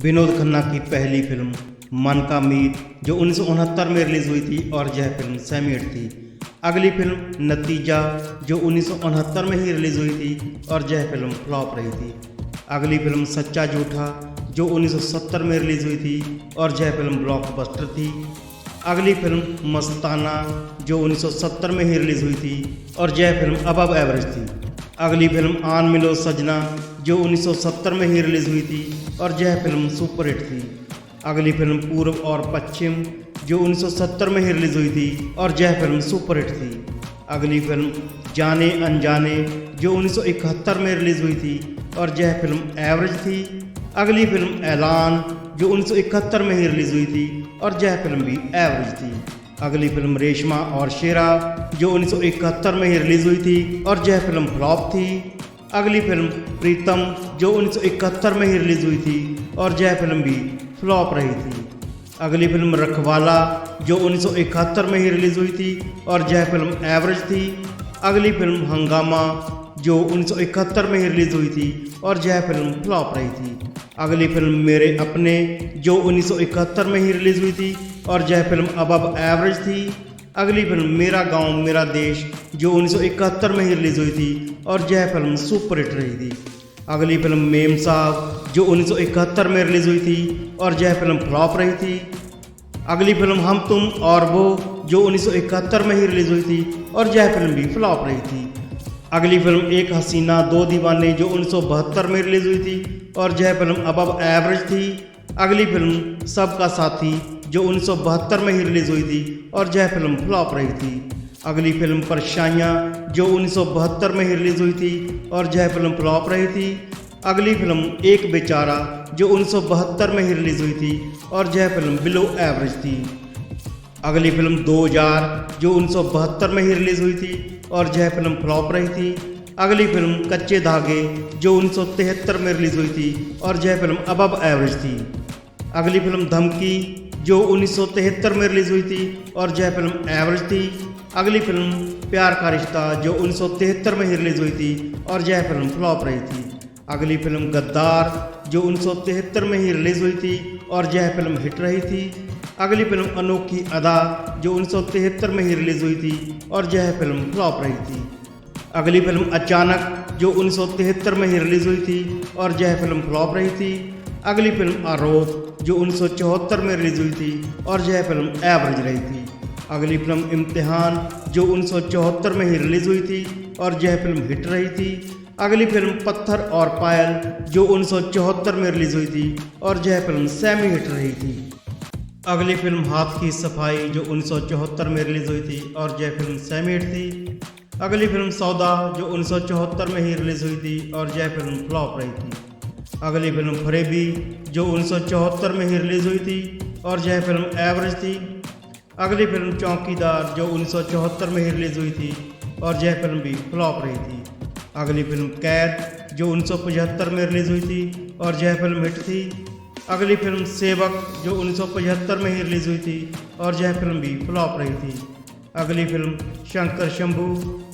विनोद खन्ना की पहली फिल्म मन का मीत जो 1969 में रिलीज हुई थी और यह फिल्म सेमी हिट थी। अगली फिल्म नतीजा जो 1969 में ही रिलीज हुई थी और यह फिल्म फ्लॉप रही थी। अगली फिल्म सच्चा झूठा जो 1970 में रिलीज हुई थी और यह फिल्म ब्लॉकबस्टर थी। अगली फिल्म मस्ताना जो 1970 में ही रिलीज हुई थी और यह फिल्म अबव एवरेज थी। अगली फिल्म आन मिलो सजना जो 1970 में ही रिलीज हुई थी और यह फिल्म सुपरहिट थी। अगली फिल्म पूर्व और पश्चिम जो 1970 में ही रिलीज हुई थी और यह फिल्म सुपरहिट थी। अगली फिल्म जाने अनजाने जो 1971 में रिलीज हुई थी और यह फिल्म एवरेज थी। अगली फिल्म ऐलान जो 1971 में ही रिलीज हुई थी और यह फिल्म भी एवरेज थी। अगली फिल्म रेशमा और शेरा जो 1971 में ही रिलीज हुई थी और यह फिल्म फ्लॉप थी। अगली फिल्म प्रीतम जो 1971 में ही रिलीज हुई थी और यह फिल्म भी फ्लॉप रही थी। अगली फिल्म रखवाला जो 1971 में ही रिलीज हुई थी और यह फिल्म एवरेज थी। अगली फिल्म हंगामा जो 1971 में ही रिलीज हुई थी और यह फिल्म फ्लॉप रही थी। अगली फिल्म मेरे अपने जो 1971 में ही रिलीज हुई थी और यह फिल्म अबव एवरेज थी। अगली फिल्म मेरा गांव मेरा देश जो 1971 में ही रिलीज हुई थी और यह फिल्म सुपरहिट रही थी। अगली फिल्म मेम साहब जो 1971 में रिलीज हुई थी और यह फिल्म फ्लॉप रही थी। अगली फिल्म हम तुम और वो जो 1971 में ही रिलीज हुई थी और यह फिल्म भी फ्लॉप रही थी। अगली फिल्म एक हसीना दो दीवाने जो 1972 में रिलीज हुई थी और यह फिल्म अबव एवरेज थी। अगली फिल्म सबका साथी जो 1972 में ही रिलीज हुई थी और यह फिल्म फ्लॉप रही थी। अगली फिल्म परछाइयाँ जो 1972 में ही रिलीज हुई थी और यह फिल्म फ्लॉप रही थी। अगली फिल्म एक बेचारा जो 1972 में ही रिलीज हुई थी और यह फिल्म बिलो एवरेज थी। अगली फिल्म 2000 जो 1972 में ही रिलीज हुई थी और यह फिल्म फ्लॉप रही थी। अगली फिल्म कच्चे धागे जो 1973 में रिलीज हुई थी और यह फिल्म अबव एवरेज थी। अगली फिल्म धमकी जो 1973 में रिलीज हुई थी और यह फिल्म एवरेज थी। अगली फिल्म प्यार का रिश्ता जो 1973 में ही रिलीज हुई थी और यह फिल्म फ्लॉप रही थी। अगली फिल्म गद्दार जो 1973 में ही रिलीज हुई थी और यह फिल्म हिट रही थी। अगली फिल्म अनोखी अदा जो 1973 में ही रिलीज हुई थी और यह फिल्म फ्लॉप रही थी। अगली फिल्म अचानक जो 1973 में ही रिलीज हुई थी और यह फिल्म फ्लॉप रही थी। अगली फिल्म आरोप जो 1974 में रिलीज हुई थी और यह फिल्म एवरेज रही थी। अगली फिल्म इम्तिहान जो 1974 में ही रिलीज हुई थी और यह फिल्म हिट रही थी। अगली फिल्म पत्थर और पायल जो 1974 में रिलीज हुई थी और यह फिल्म सेमी हिट रही थी। अगली फिल्म हाथ की सफाई जो 1974 में रिलीज हुई थी और यह फिल्म सेमी हिट थी। अगली फिल्म सौदा जो 1974 में ही रिलीज हुई थी और यह फिल्म फ्लॉप रही थी। अगली फिल्म फरेबी जो 1974 में ही रिलीज हुई थी और यह फिल्म एवरेज थी। अगली फिल्म चौकीदार जो 1974 में ही रिलीज हुई थी और यह फिल्म भी फ्लॉप रही थी। अगली फिल्म कैद जो 1975 में रिलीज हुई थी और यह फिल्म हिट थी। अगली फिल्म सेवक जो 1975 में ही रिलीज हुई थी और यह फिल्म भी फ्लॉप रही थी। अगली फिल्म शंकर शंभू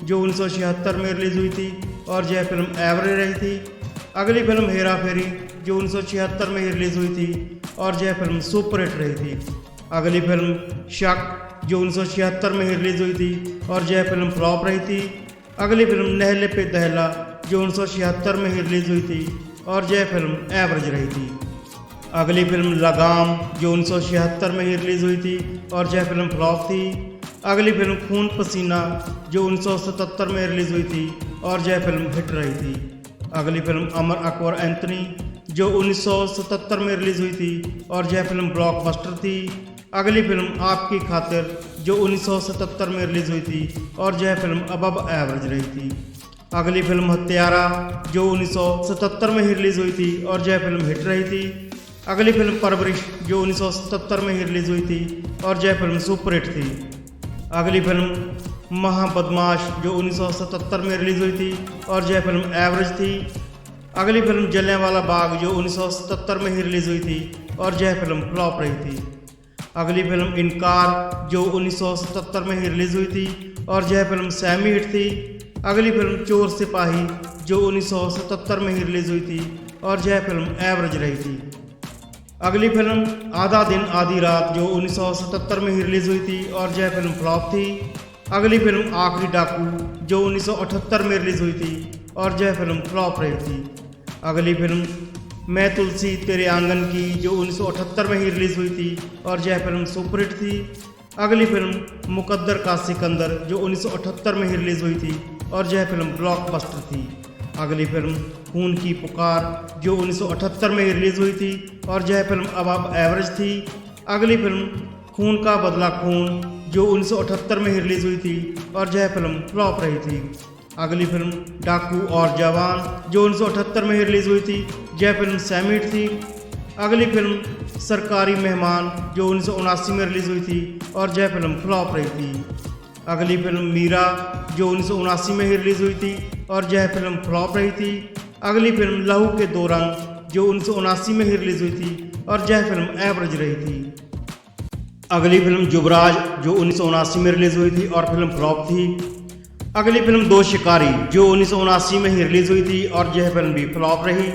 जो 1976 में रिलीज हुई थी और यह फिल्म एवरेज रही थी। अगली फिल्म हेरा फेरी जो 1976 में ही रिलीज हुई थी और यह फिल्म सुपरहिट रही थी। अगली फिल्म शक जो 1976 में ही रिलीज हुई थी और यह फिल्म फ्लॉप रही थी। अगली फिल्म नहले पे दहला जो 1976 में ही रिलीज हुई थी और यह फिल्म एवरेज रही थी। अगली फिल्म लगाम जो 1976 में ही रिलीज हुई थी और यह फिल्म फ्लॉप थी। अगली फिल्म खून पसीना जो 1977 में रिलीज हुई थी और यह फिल्म हिट रही थी। अगली फिल्म अमर अकबर एंथनी जो 1977 में रिलीज हुई थी और यह फिल्म ब्लॉकबस्टर थी। अगली फिल्म आपकी खातिर जो 1977 में रिलीज हुई थी और यह फिल्म अबव एवरेज रही थी। अगली फिल्म हत्यारा जो 1977 में ही रिलीज हुई थी और यह फिल्म हिट रही थी। अगली फिल्म परवरिश जो 1977 में ही रिलीज हुई थी और यह फिल्म सुपरहिट थी। अगली फिल्म महाबदमाश जो 1977 में रिलीज हुई थी और यह फिल्म एवरेज थी। अगली फिल्म जलियांवाला बाग जो 1977 में ही रिलीज हुई थी और यह फिल्म फ्लॉप रही थी। अगली फिल्म इनकार जो 1977 में ही रिलीज हुई थी और यह फिल्म सेमी हिट थी। अगली फिल्म चोर सिपाही जो 1977 में ही रिलीज हुई थी और यह फिल्म एवरेज रही थी। अगली फिल्म आधा दिन आधी रात जो 1977 में ही रिलीज हुई थी और यह फिल्म फ्लॉप थी। अगली फिल्म आखिरी डाकू जो 1978 में रिलीज हुई थी और यह फिल्म फ्लॉप रही थी। अगली फिल्म मैं तुलसी तेरे आंगन की जो 1978 में ही रिलीज हुई थी और यह फिल्म सुपरहिट थी। अगली फिल्म मुकद्दर का सिकंदर जो 1978 में ही रिलीज हुई थी और यह फिल्म ब्लॉकबस्टर थी। अगली फिल्म खून की पुकार जो 1978 में ही रिलीज हुई थी और यह फिल्म अबव एवरेज थी। अगली फिल्म खून का बदला खून जो 1978 में ही रिलीज हुई थी और यह फिल्म फ्लॉप रही थी। अगली फिल्म डाकू और जवान जो 1978 में ही रिलीज हुई थी, यह फिल्म सेमी हिट थी। अगली फिल्म सरकारी मेहमान जो 1979 में रिलीज हुई थी और यह फिल्म फ्लॉप रही थी। अगली फिल्म मीरा जो 1979 में ही रिलीज हुई थी और यह फिल्म फ्लॉप रही थी। अगली फिल्म लहू के दो रंग जो 1979 में ही रिलीज हुई थी और यह फिल्म एवरेज रही थी। अगली फिल्म युवराज जो 1979 में रिलीज हुई थी और फिल्म फ्लॉप थी। अगली फिल्म दो शिकारी जो 1979 में ही रिलीज हुई थी और यह फिल्म भी फ्लॉप रही।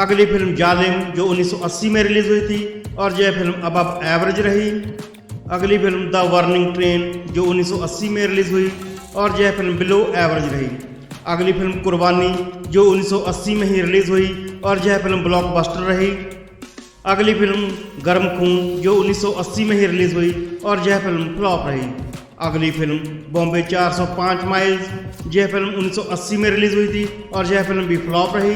अगली फिल्म जालिम जो 1980 में रिलीज हुई थी और यह फिल्म अबव एवरेज रही। अगली फिल्म द वार्निंग ट्रेन जो 1980 में रिलीज हुई और यह फिल्म बिलो एवरेज रही। अगली फिल्म कुर्बानी जो 1980 में ही रिलीज हुई और यह फिल्म ब्लॉकबस्टर रही। अगली फिल्म गर्म खून जो 1980 में ही रिलीज हुई और यह फिल्म फ्लॉप रही। अगली फिल्म बॉम्बे 405 माइल्स, यह फिल्म 1980 में रिलीज हुई थी और यह फिल्म भी फ्लॉप रही।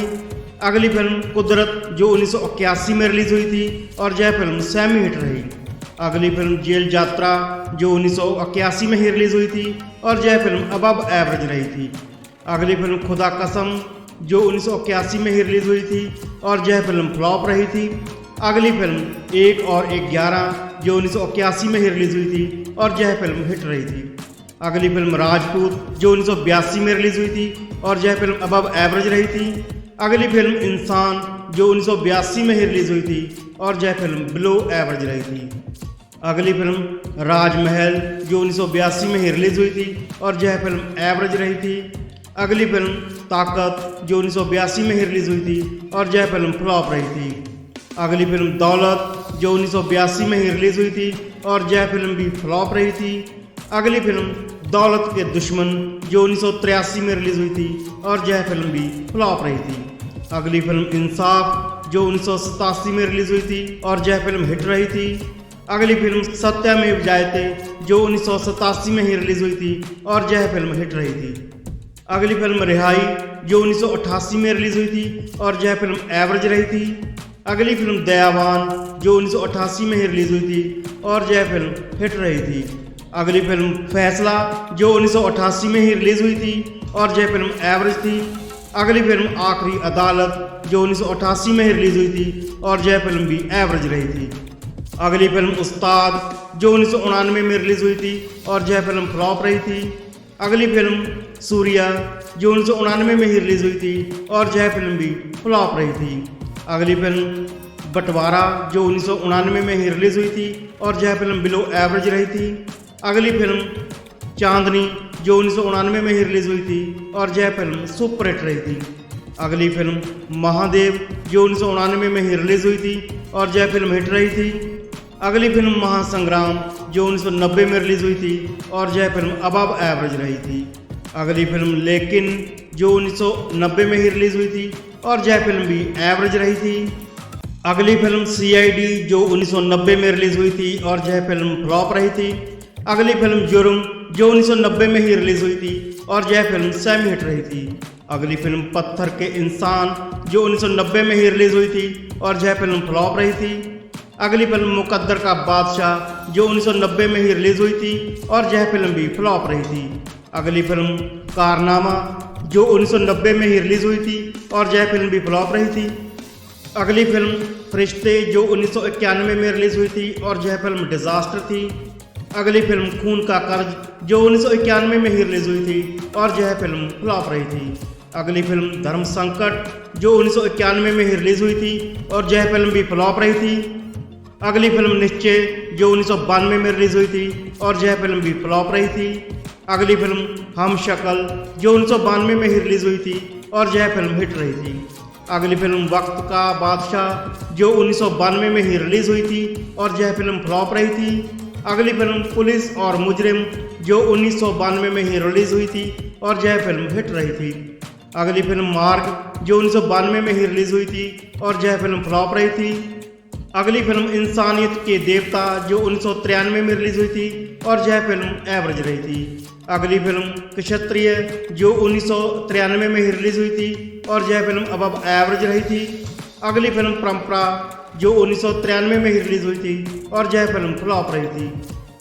अगली फिल्म कुदरत जो 1981 में रिलीज हुई थी और यह फिल्म सेमी हिट रही। अगली फिल्म जेल यात्रा जो 1981 में ही रिलीज हुई थी और यह फिल्म अबव एवरेज रही थी। अगली फिल्म खुदा कसम जो 1981 में ही रिलीज हुई थी और यह फिल्म फ्लॉप रही थी। अगली फिल्म 1 और 11 जो 1981 में ही रिलीज हुई थी और यह फिल्म हिट रही थी। अगली फिल्म राजपूत जो 1982 में रिलीज हुई थी और यह फिल्म अबव एवरेज रही थी। अगली फिल्म इंसान जो 1982 में ही रिलीज हुई थी और यह फिल्म बिलो एवरेज रही थी। अगली फिल्म राजमहल जो 1982 में ही रिलीज हुई थी और यह फिल्म एवरेज रही थी। अगली फिल्म ताकत जो 1982 में ही रिलीज हुई थी और यह फिल्म फ्लॉप रही थी। अगली फिल्म दौलत जो 1982 में ही रिलीज हुई थी और यह फिल्म भी फ्लॉप रही थी। अगली फिल्म दौलत के दुश्मन जो 1983 में रिलीज हुई थी और यह फिल्म भी फ्लॉप रही थी। अगली फिल्म इंसाफ जो 1987 में रिलीज हुई थी और यह फिल्म हिट रही थी। अगली फिल्म सत्यमेव जयते जो 1987 में ही रिलीज हुई थी और यह फिल्म हिट रही थी। अगली फिल्म रिहाई जो 1988 में रिलीज हुई थी और यह फिल्म एवरेज रही थी। अगली फिल्म दयावान जो 1988 में ही रिलीज हुई थी और यह फिल्म हिट रही थी। अगली फिल्म फैसला जो 1988 में ही रिलीज हुई थी और यह फिल्म एवरेज थी। अगली फिल्म आखिरी अदालत जो 1988 में ही रिलीज हुई थी और यह फिल्म भी एवरेज रही थी। अगली फिल्म उस्ताद जो 1999 में रिलीज हुई थी और यह फिल्म फ्लॉप रही थी। अगली फिल्म सूर्या जो 1999 में ही रिलीज हुई थी और यह फिल्म भी फ्लॉप रही थी। अगली फिल्म बंटवारा जो 1999 में ही रिलीज हुई थी और यह फिल्म बिलो एवरेज रही थी। अगली फिल्म चांदनी जो 1999 में ही रिलीज हुई थी और यह फिल्म सुपर हिट रही थी। अगली फिल्म महादेव जो 1999 में ही रिलीज हुई थी और यह फिल्म हिट रही थी। अगली फिल्म महासंग्राम जो 1990 में रिलीज हुई थी और यह फिल्म अबव एवरेज रही थी। अगली फिल्म लेकिन जो 1990 में ही रिलीज हुई थी और यह फिल्म भी एवरेज रही थी। अगली फिल्म CID जो 1990 में रिलीज हुई थी और यह फिल्म फ्लॉप रही थी। अगली फिल्म जुर्म जो 1990 में ही रिलीज हुई थी और यह फिल्म सेमी हिट रही थी। अगली फिल्म पत्थर के इंसान जो 1990 में ही रिलीज हुई थी और यह फिल्म फ्लॉप रही थी। अगली फिल्म मुकद्दर का बादशाह जो 1990 में ही रिलीज हुई थी और यह फिल्म भी फ्लॉप रही थी। अगली फिल्म कारनामा जो 1990 में ही रिलीज हुई थी और यह फिल्म भी फ्लॉप रही थी। अगली फिल्म फरिश्ते जो 1991 में रिलीज हुई थी और यह फिल्म डिजास्टर थी। अगली फिल्म खून का कर्ज जो 1991 में ही रिलीज हुई थी और यह फिल्म फ्लॉप रही थी। अगली फिल्म धर्म संकट जो 1991 में ही रिलीज हुई थी और यह फिल्म भी फ्लॉप रही थी। अगली फिल्म निश्चय जो 1992 में रिलीज हुई थी और यह फिल्म भी फ्लॉप रही थी। अगली फिल्म हम शक्ल जो 1992 में ही रिलीज हुई थी और यह फिल्म हिट रही थी। अगली फिल्म वक्त का बादशाह जो 1992 में ही रिलीज हुई थी और यह फिल्म फ्लॉप रही थी। अगली फिल्म पुलिस और मुजरिम जो 1992 में ही रिलीज हुई थी और यह फिल्म हिट रही थी। अगली फिल्म मार्ग जो 1992 में ही रिलीज हुई थी और यह फिल्म फ्लॉप रही थी। अगली फिल्म इंसानियत के देवता जो 1993 में रिलीज हुई थी और यह फिल्म एवरेज रही थी। अगली फिल्म क्षत्रिय जो 1993 में ही रिलीज हुई थी और यह फिल्म अब एवरेज रही थी। अगली फिल्म परंपरा जो 1993 में ही रिलीज हुई थी और यह फिल्म फ्लॉप रही थी।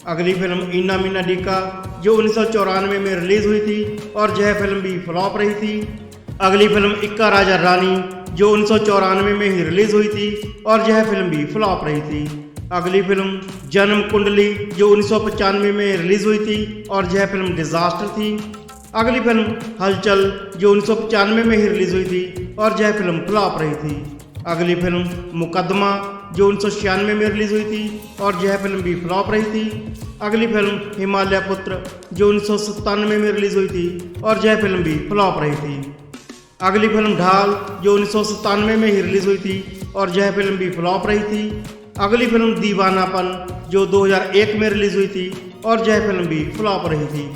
अगली फिल्म इन्ना मीना डिका जो 1994 में रिलीज हुई थी और यह फिल्म भी फ्लॉप रही थी। अगली फिल्म इक्का राजा रानी जो 1994 में ही रिलीज हुई थी और यह फिल्म भी फ्लॉप रही थी। अगली फिल्म जन्म कुंडली जो 1995 में रिलीज हुई थी और यह फिल्म डिजास्टर थी। अगली फिल्म हलचल जो 1995 में ही रिलीज हुई थी और यह फिल्म फ्लॉप रही थी। अगली फिल्म मुकदमा जो 1996 में रिलीज हुई थी और यह फिल्म भी फ्लॉप रही थी। अगली फिल्म हिमालय पुत्र जो 1997 में रिलीज हुई थी और यह फिल्म भी फ्लॉप रही थी। अगली फिल्म ढाल जो 1997 में ही रिलीज हुई थी और यह फिल्म भी फ्लॉप रही थी। अगली फिल्म दीवानापन जो 2001 में रिलीज हुई थी और यह फिल्म भी फ्लॉप रही थी।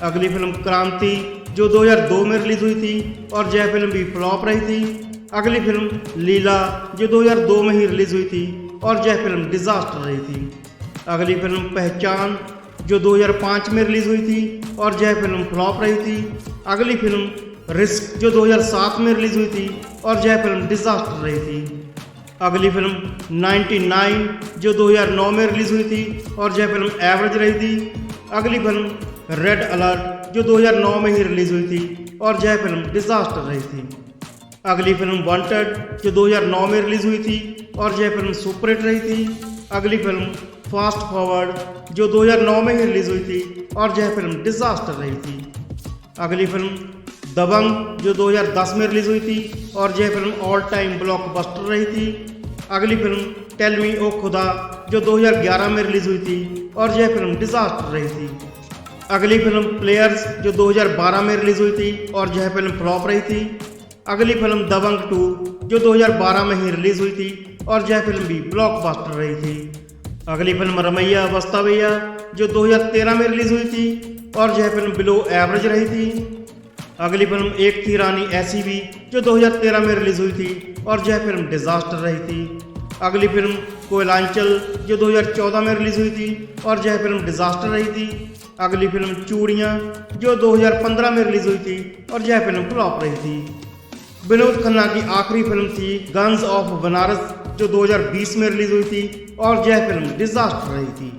अगली फिल्म क्रांति जो 2002 में रिलीज हुई थी और यह फिल्म भी फ्लॉप रही थी। अगली फिल्म लीला जो 2002 में ही रिलीज हुई थी और यह फिल्म डिजास्टर रही थी। अगली फिल्म पहचान जो 2005 में रिलीज हुई थी और यह फिल्म फ्लॉप रही थी। अगली फिल्म रिस्क जो 2007 में रिलीज हुई थी और यह फिल्म डिजास्टर रही थी। अगली फिल्म 99 जो 2009 में रिलीज हुई थी और यह फिल्म एवरेज रही थी। अगली फिल्म रेड अलर्ट जो 2009 में ही रिलीज हुई थी और यह फिल्म डिजास्टर रही थी। अगली फिल्म वांटेड जो 2009 में रिलीज हुई थी और यह फिल्म सुपरहिट रही थी। अगली फिल्म फास्ट फॉरवर्ड जो 2009 में ही रिलीज हुई थी और यह फिल्म डिजास्टर रही थी। अगली फिल्म दबंग जो 2010 में रिलीज हुई थी और यह फिल्म ऑल टाइम ब्लॉकबस्टर रही थी। अगली फिल्म टेल मी ओ खुदा जो 2011 में रिलीज हुई थी और यह फिल्म डिजास्टर रही थी। अगली फिल्म प्लेयर्स जो 2012 में रिलीज हुई थी और यह फिल्म फ्लॉप रही थी। अगली फिल्म दबंग 2 जो 2012 में ही रिलीज हुई थी और यह फिल्म भी ब्लॉकबस्टर रही थी। अगली फिल्म रमैया वस्तावैया जो 2013 में रिलीज हुई थी और यह फिल्म बिलो एवरेज रही थी। अगली फिल्म एक थी रानी ऐसी भी जो 2013 में रिलीज हुई थी और यह फिल्म डिजास्टर रही थी। अगली फिल्म कोयलांचल जो 2014 में रिलीज हुई थी और यह फिल्म डिजास्टर रही थी। अगली फिल्म चूड़ियाँ जो 2015 में रिलीज हुई थी और यह फिल्म फ्लॉप रही थी। विनोद खन्ना की आखिरी फिल्म थी गन्स ऑफ बनारस जो 2020 में रिलीज हुई थी और यह फिल्म डिजास्टर रही थी।